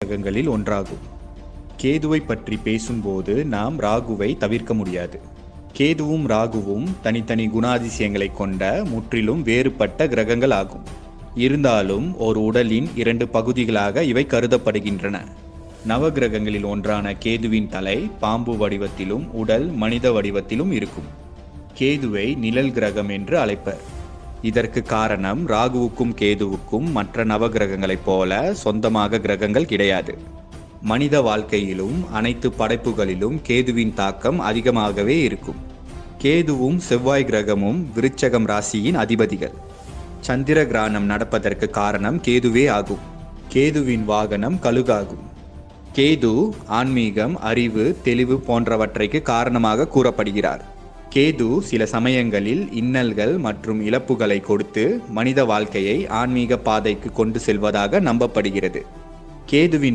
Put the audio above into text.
கிரகங்களில் ஒன்றாகும். கேதுவை பற்றி பேசும்போது நாம் ராகுவை தவிர்க்க முடியாது. கேதுவும் ராகுவும் தனித்தனி குணாதிசயங்களை கொண்ட முற்றிலும் வேறுபட்ட கிரகங்கள் ஆகும். இருந்தாலும் ஒரு உடலின் 2 பகுதிகளாக இவை கருதப்படுகின்றன. நவகிரகங்களில் ஒன்றான கேதுவின் தலை பாம்பு வடிவத்திலும் உடல் மனித வடிவத்திலும் இருக்கும். கேதுவை நிழல் கிரகம் என்று அழைப்பர். இதற்கு காரணம் ராகுவுக்கும் கேதுவுக்கும் மற்ற நவகிரகங்களைப் போல சொந்தமாக கிரகங்கள் கிடையாது. மனித வாழ்க்கையிலும் அனைத்து படைப்புகளிலும் கேதுவின் தாக்கம் அதிகமாகவே இருக்கும். கேதுவும் செவ்வாய் கிரகமும் விருச்சகம் ராசியின் அதிபதிகள். சந்திர கிரகணம் நடப்பதற்கு காரணம் கேதுவே ஆகும். கேதுவின் வாகனம் கழுகாகும். கேது ஆன்மீகம், அறிவு, தெளிவு போன்றவற்றைக்கு காரணமாக கூறப்படுகிறார். கேது சில சமயங்களில் இன்னல்கள் மற்றும் இழப்புகளை கொடுத்து மனித வாழ்க்கையை ஆன்மீக பாதைக்கு கொண்டு செல்வதாக நம்பப்படுகிறது. கேதுவின்